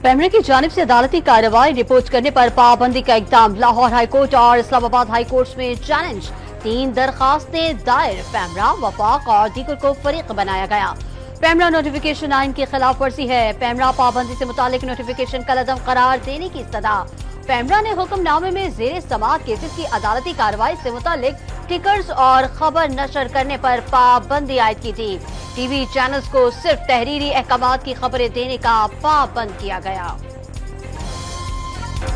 पैमरा की जानिब से अदालती कार्रवाई रिपोर्ट करने पर पाबंदी का इकदाम। लाहौर हाई कोर्ट और इस्लामाबाद हाई कोर्ट में चैलेंज। 3 दरखास्तें दायर। पैमरा, वफाक और दीगर को फरीक बनाया गया। पैमरा नोटिफिकेशन आइन की खिलाफ वर्जी है। पैमरा पाबंदी से मुतालिक नोटिफिकेशन कलअदम करार देने की इस्तदा। पैमरा ने हुक्मनामे में जेर समाअत केसेस की अदालती कार्रवाई से मुतालिक टिकर्स और खबर नशर करने पर पाबंदी आयद की थी। टीवी चैनल्स को सिर्फ तहरीरी अहकामात की खबरें देने का पाबंद किया गया।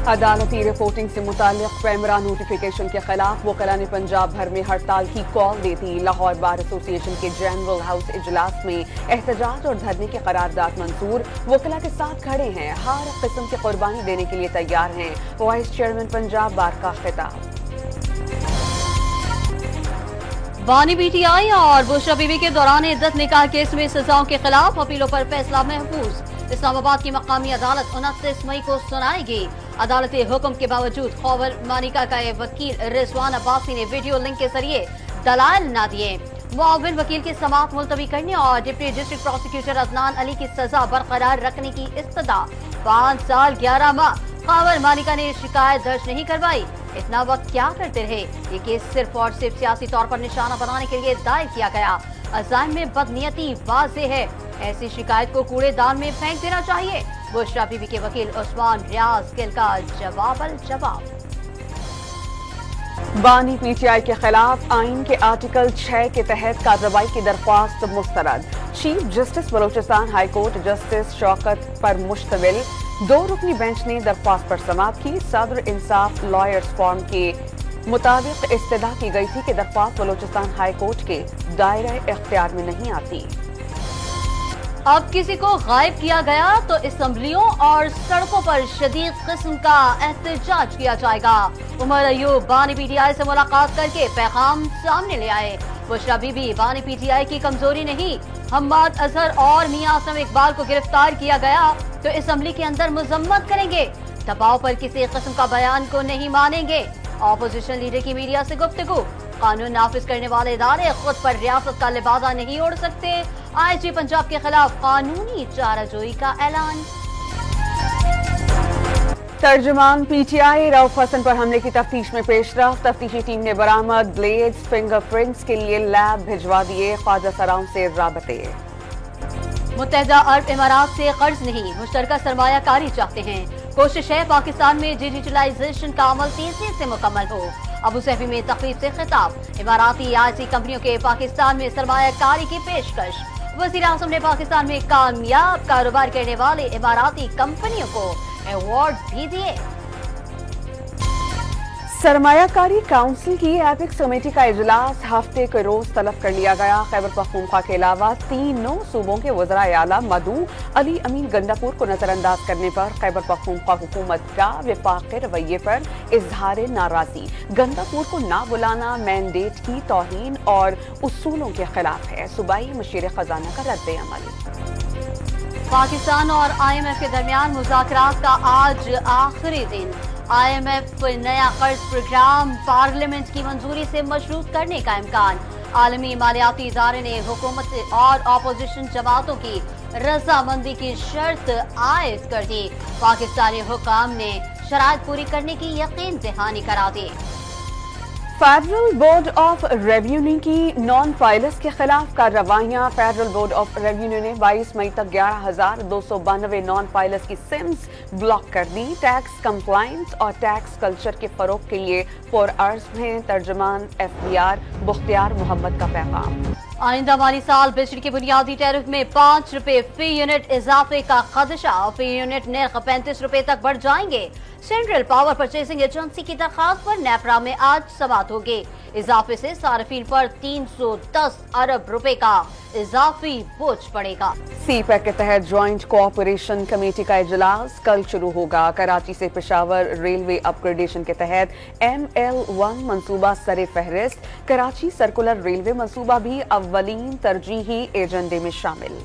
अदालती रिपोर्टिंग से मुताल्लिक पैमरा नोटिफिकेशन के खिलाफ वकला ने पंजाब भर में हड़ताल की कॉल दी थी। लाहौर बार एसोसिएशन के जनरल हाउस इजलास में एहतजाज और धरने की करारदाद मंजूर। वकला के साथ खड़े हैं, हर किस्म की कुर्बानी देने के लिए तैयार हैं। वाइस चेयरमैन पंजाब बार का खिताब। बानी पीटीआई और बुशरा बीबी के दौरान इद्दत निकाह केस में सजाओं के खिलाफ अपीलों पर फैसला महफूज। इस्लामाबाद की मकामी अदालत 29 मई को सुनाएगी। अदालती हुक्म के बावजूद खौबर मानिका का वकील रिजवान अब्बासी ने वीडियो लिंक के जरिए दलाल न दिए। मुआविन वकील की समाअत मुलतवी करने और deputy district prosecutor Adnan Ali की सजा बरकरार रखने की इस्तदा। 5 साल 11 माह खौबर मानिका ने शिकायत दर्ज नहीं करवाई। इतना वक्त क्या करते रहे? ये केस सिर्फ और सिर्फ सियासी तौर पर निशाना बनाने के लिए दायर किया गया। अज़ाइम में बदनीयती वाज़ेह है। ऐसी शिकायत को कूड़ेदान में फेंक देना चाहिए। बुशरा बीबी के वकील उस्मान रियाज गिल का जवाब। बानी पीटीआई के खिलाफ आइन के आर्टिकल 6 के तहत कार्रवाई की दरख्वास्त मुस्तरद। Chief justice Balochistan high court justice Shaukat पर मुश्तमिल 2 रुकनी बेंच ने दरख्वास्त पर समाअत की। सदर इंसाफ लॉयर्स फॉर्म के मुताबिक इस्तदा की गई थी कि दरख्वास्त बलोचिस्तान हाई कोर्ट के दायरे इख्तियार में नहीं आती। अब किसी को गायब किया गया तो असम्बलियों और सड़कों पर शदीद किस्म का एहतजाज किया जाएगा। उमर अयूब बानी पीटीआई से मुलाकात करके पैगाम सामने ले आए। बुशरा बीबी बानी पीटीआई की कमजोरी नहीं, हम्माद अजहर और मियां आसम इकबाल को गिरफ्तार किया गया तो असम्बली के अंदर मजम्मत करेंगे। दबाव पर किसी किस्म का बयान को नहीं मानेंगे। ऑपोजिशन लीडर की मीडिया से गुफ्तगू। कानून नाफिज करने वाले इदारे खुद पर रियासत का लिबादा नहीं ओढ़ सकते। आईजी पंजाब के खिलाफ कानूनी चाराजोई का ऐलान। तर्जुमान पीटीआई रऊफ हसन पर हमले की तफ्तीश में पेशरफ। तफ्तीशी टीम ने बरामद ब्लेड्स फिंगरप्रिंट्स के लिए लैब भिजवा दिए। ख्वाजा सराउंड से राबते। मुत्तहिदा अरब इमारात से कर्ज नहीं, मुश्तरका सरमायाकारी चाहते हैं। कोशिश है पाकिस्तान में डिजिटलाइजेशन का अमल तेजी से मुकम्मल हो। अबू सहबी में तकरीब से खिताब। इमाराती आईटी कंपनियों के पाकिस्तान में सरमायाकारी की पेशकश। वज़ीर आज़म ने पाकिस्तान में कामयाब कारोबार करने वाले इमाराती कंपनियों को अवार्ड भी दिए। सरमायाकारी काउंसिल की एपिक्स कमेटी का इजलास हफ्ते के रोज तलब कर लिया गया। खैबर पख्तूनख्वा के अलावा 3 सूबों के वज़राए आला मधु अली अमीन गंडापुर को नजरअंदाज करने पर खैबर पख्तूनख्वा हुकूमत का वफाकी रवैये पर इजहार नाराजगी। गंडापुर को ना बुलाना मैंडेट की तौहीन और उसूलों के खिलाफ है। सूबाई मशीर खजाना का रद्द अमल। पाकिस्तान और IMF के दरमियान मुज़ाकरात का आज आखिरी दिन। IMF नया कर्ज प्रोग्राम पार्लियामेंट की मंजूरी से मशरूत करने का इम्कान। आलमी मालियाती इदारे ने हुकूमत और अपोजिशन जमातों की रजामंदी की शर्त आयद कर दी। पाकिस्तानी हुकाम ने शराइत पूरी करने की यकीन दहानी करा दी। फेडरल बोर्ड ऑफ रेवेन्यू की नॉन फाइलर्स के खिलाफ कार्रवाइयां। फेडरल बोर्ड ऑफ रेवेन्यू ने 22 मई तक 11,292 नॉन फाइलर्स की सिम्स ब्लॉक कर दी। टैक्स कंप्लायंस और टैक्स कल्चर के फरोग के लिए पुरअर्ज हैं। तर्जुमान FBR बुख्तियार मोहम्मद का पैगाम। आइंदा माली साल बिजली के बुनियादी टैरिफ में 5 रुपए फी यूनिट इजाफे का खदशा। फी यूनिट नर्ख 35 रुपए तक बढ़ जाएंगे। सेंट्रल पावर परचेसिंग एजेंसी की दरखास्त पर नेपरा में आज समाअत होगी। इजाफे से सार्फिन पर 310 अरब रुपए का इजाफी बोझ पड़ेगा। CPEC के तहत ज्वाइंट कोऑपरेशन कमेटी का इजलास कल शुरू होगा। कराची से पेशावर रेलवे अपग्रेडेशन के तहत ML1 मंसूबा सरे फहरिस्त। कराची सर्कुलर रेलवे मंसूबा भी अव्वलीन तरजीही एजेंडे में शामिल।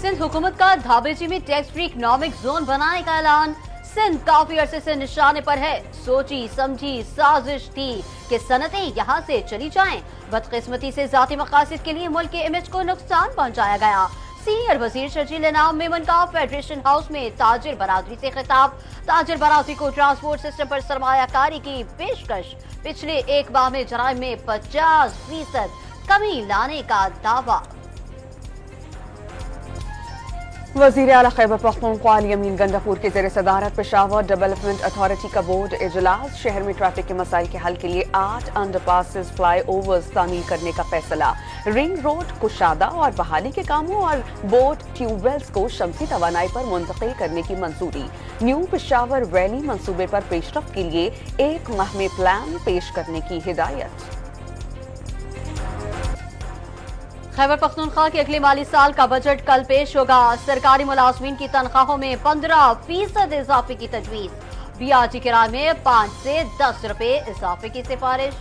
सिंध हुकूमत का धाबेची में टैक्स फ्री इकोनॉमिक जोन बनाने का ऐलान। सिंध काफी अरसे से निशाने पर है। सोची समझी साजिश थी कि सनतें यहाँ से चली जाएं। बदकिस्मती से जाती मकासद के लिए मुल्क के इमेज को नुकसान पहुँचाया गया। सीनियर वजीर शर्जील इनाम मेमन का फेडरेशन हाउस में ताजिर बरादरी से खिताब। ताजिर बरादरी को ट्रांसपोर्ट सिस्टम पर सरमायाकारी की पेशकश। पिछले एक माह में जराइम में 50% कमी लाने का दावा। वजीर आला खैबर पख्तूनख्वा अली अमीन गंडापुर के ज़ेर सदारत पेशावर डेवलपमेंट अथॉरिटी का बोर्ड इजलास। शहर में ट्रैफिक के मसाइल के हल के लिए 8 अंडरपासेस फ्लाई ओवर्स तामीर करने का फैसला। रिंग रोड कुशादा और बहाली के कामों और बोट ट्यूबवेल्स को शमसी तवानाई पर मुंतकिल करने की मंजूरी। न्यू पेशावर वैली मंसूबे पर पेशरफ्त के लिए 1 माह में प्लान पेश करने की हिदायत। खैबर पख्तूनख्वा के अगले माली साल का बजट कल पेश होगा। सरकारी मुलाजमीन की तनख्वाहों में 15% इजाफे की तजवीज। बीआरटी किराए में 5 से 10 रुपए इजाफे की सिफारिश।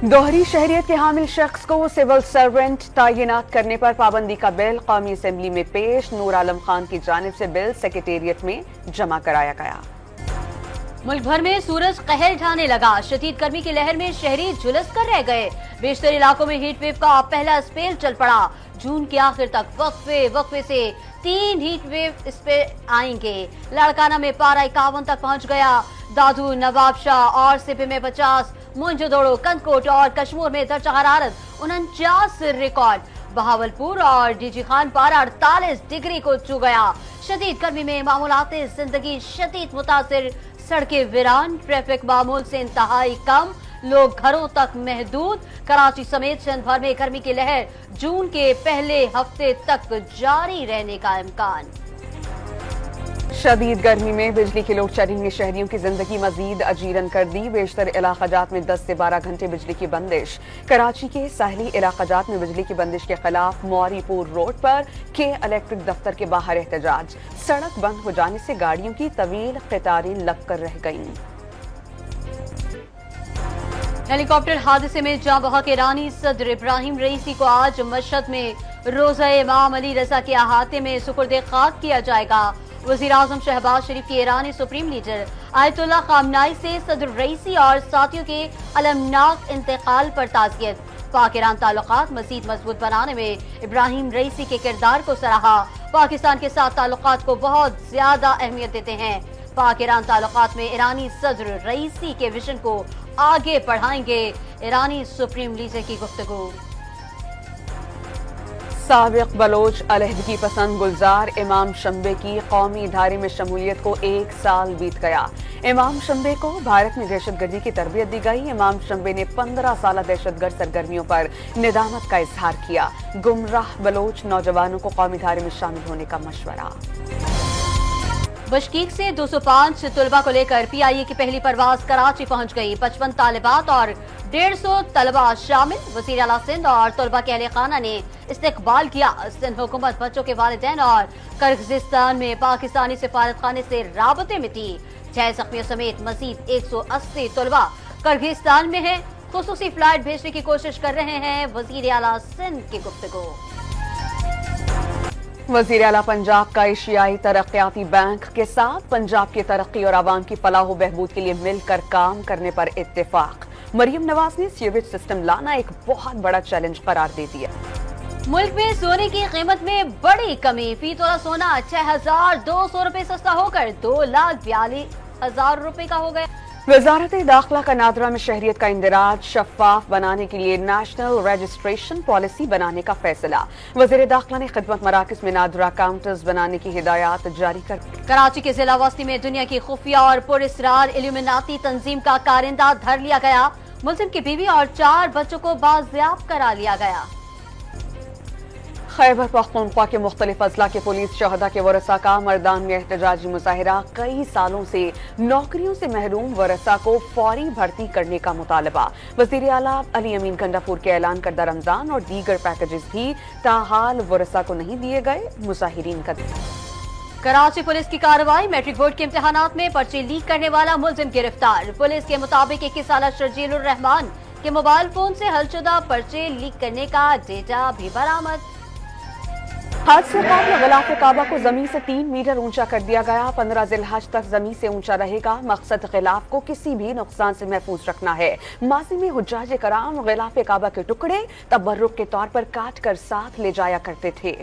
दोहरी शहरियत के हामिल शख्स को सिविल सर्वेंट तैनात करने पर पाबंदी का बिल कौमी असेंबली में पेश। नूर आलम खान की जानिब से बिल सेक्रेटेरिएट में जमा कराया गया। मुल्क भर में सूरज कहर ढाने लगा। शदीद गर्मी की लहर में शहरी झुलस कर रह गए। बेशतर इलाकों में हीट वेव का पहला स्पेल चल पड़ा। जून के आखिर तक वक्फे से 3 हीट वेव इस पे आएंगे। लाड़काना में पारा 51 तक पहुंच गया। दादू, नवाबशाह और सिपे में 50, मुंजोदड़ो, कंदकोट और कश्मीर में दर्जा हरारत 49 रिकॉर्ड। बहावलपुर और डीजी खान पारा 48 डिग्री को छू गया। शदीद गर्मी में मामूलाते जिंदगी शदीद मुतासिर। सड़कें वीरान, ट्रैफिक मामूल से इंतहाई कम, लोग घरों तक महदूद। कराची समेत सिंध भर में गर्मी की लहर जून के पहले हफ्ते तक जारी रहने का इम्कान। शदीद गर्मी में बिजली की लोड शेडिंग ने शहरियों की जिंदगी मजीद अजीरन कर दी। बेशतर इलाकाजात में 10 से 12 घंटे बिजली की बंदिश। कराची के साहली इलाकाजात में बिजली की बंदिश के खिलाफ मौरीपुर रोड पर के इलेक्ट्रिक दफ्तर के बाहर एहतजाज। सड़क बंद हो जाने से गाड़ियों की तवील कतारें लग कर रह गईं। हेलीकॉप्टर हादसे में जाँ बहक ईरानी सदर इब्राहिम रईसी को आज मशहद में रोज़ा इमाम अली रजा के अहाते में सुपुर्द खाक किया जाएगा। वज़ीर आज़म शहबाज शरीफ की ईरानी सुप्रीम लीडर आयतुल्लाह खामनाई से सदर रईसी और साथियों के अलमनाक इंतकाल पर ताज़ियत। पाक ईरान ताल्लुकात मज़ीद मजबूत बनाने में इब्राहिम रईसी के किरदार को सराहा। पाकिस्तान के साथ ताल्लुकात को बहुत ज्यादा अहमियत देते हैं। पाक ईरान ताल्लुकात में ईरानी सदर रईसी के विजन को आगे बढ़ाएंगे। ईरानी सुप्रीम लीडर की गुफ्तगू। साबिक बलोच अलहदगी पसंद गुलजार इमाम शंबे की कौमी इदारे में शमूलियत को 1 साल बीत गया। इमाम शंबे को भारत में दहशतगर्दी की तरबियत दी गई। इमाम शंबे ने 15 साल दहशतगर्द सरगर्मियों पर निदामत का इजहार किया। गुमराह बलोच नौजवानों को कौमी इदारे में शामिल होने का मशवरा। बशकीक से 205 तलबा को लेकर PIA की पहली परवाज कराची पहुंच गई। 55 तालिबात और 150 तलबा शामिल। वज़ीर आला सिंध और तलबा के अहले खाना ने इस्तकबाल किया। सिंध हुकूमत बच्चों के वालिदैन और किर्गिस्तान में पाकिस्तानी सिफारतखाने से राबते में थी। 6 जख्मियों समेत मजीद 180 तलबा किर्गिस्तान में है। खुसूसी फ्लाइट भेजने की कोशिश कर रहे हैं। वज़ीर आला सिंध की गुफ्तगू। वज़ीर आला पंजाब का एशियाई तरक्याती बैंक के साथ पंजाब की तरक्की और आवाम की फलाह व बहबूद के लिए मिलकर काम करने पर इत्तेफाक। मरियम नवाज ने सीवेज सिस्टम लाना एक बहुत बड़ा चैलेंज करार दे दिया। मुल्क में सोने की कीमत में बड़ी कमी। फी तोला सोना 6,200 रुपए सस्ता होकर 2,42,000 रुपए का हो गया। वजारत दाखिला का नादरा में शहरियत का इंदराज शफाफ बनाने के लिए नेशनल रजिस्ट्रेशन पॉलिसी बनाने का फैसला। वज़ीर दाखिला ने खिदमत मराकज़ में नादरा काउंटर्स बनाने की हिदायत जारी कर। कराची के जिला वस्ती में दुनिया की खुफिया और पुरस्रार इल्यूमिनाती तंजीम का कारिंदा धर लिया गया। मुल्जिम की बीवी और 4 बच्चों को बाजियाब करा लिया गया। खैबर पख्तूनख्वा के मुख्तलिफ अजला के पुलिस शहदा के वरसा का मर्दान में एहतजाजी मुजाहिरा। कई सालों से नौकरियों से महरूम वरसा को फौरी भर्ती करने का मुतालबा। वज़ीर आला अली अमीन गंडापुर के ऐलान करदा रमजान और दीगर पैकेजेस भी ताहाल वरसा को नहीं दिए गए। मुजाहिरीन का कराची पुलिस की कार्रवाई। मैट्रिक बोर्ड के इम्तिहानात में पर्चे लीक करने वाला मुल्जिम गिरफ्तार। पुलिस के मुताबिक 21 साला शर्जील उर रहमान के मोबाइल फोन से हलशुदा पर्चे लीक करने का डेटा भी बरामद। हज से कबल गिलाफ काबा को जमीन से 3 मीटर ऊंचा कर दिया गया। 15 जिलहज तक जमीन से ऊंचा रहेगा। मकसद गिलाफ को किसी भी नुकसान से महफूज रखना है। माजी में हुज्जाज कराम गिलाफ काबा के टुकड़े तबर्रुक के तौर पर काट कर साथ ले जाया करते थे।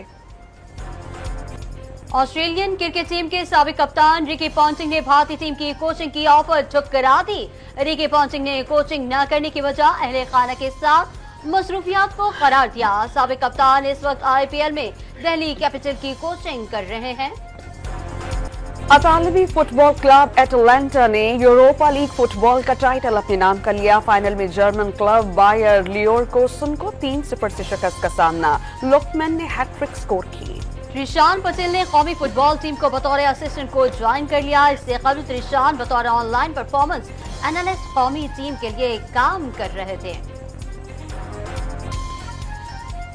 ऑस्ट्रेलियन क्रिकेट टीम के साबिक कप्तान रिकी पॉन्टिंग ने भारतीय टीम की कोचिंग की ऑफर ठुकरा दी। रिकी पॉन्टिंग ने कोचिंग न करने की वजह अहले खाना के साथ मसरूफियात को करार दिया। साबिक कप्तान इस वक्त IPL में दिल्ली कैपिटल की कोचिंग कर रहे हैं। अतालवी फुटबॉल क्लब एटलांटा ने यूरोपा लीग फुटबॉल का टाइटल अपने नाम कर लिया। फाइनल में जर्मन क्लब बायर लीवरकुसन को 3-0 से शिकस्त का सामना। लुकमैन ने हैट्रिक स्कोर की। त्रिशान पटेल ने कौमी फुटबॉल टीम को बतौर असिस्टेंट कोच ज्वाइन कर लिया। इससे कबल त्रिशान बतौर ऑनलाइन परफॉर्मेंस एनालिस्ट कौमी टीम के लिए काम कर रहे थे।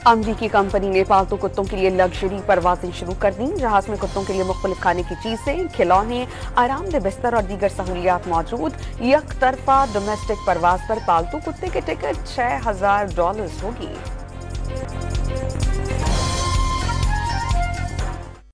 अमरीकी कंपनी ने पालतू कुत्तों के लिए लग्जरी परवाजें शुरू कर दी। जहाज में कुत्तों के लिए मुख्तलिफ खाने की चीजें, खिलौने, आरामदेह बिस्तर और दीगर सहूलियात मौजूद। एक तरफा डोमेस्टिक परवाज पर पालतू कुत्ते के टिकट $6,000 होगी।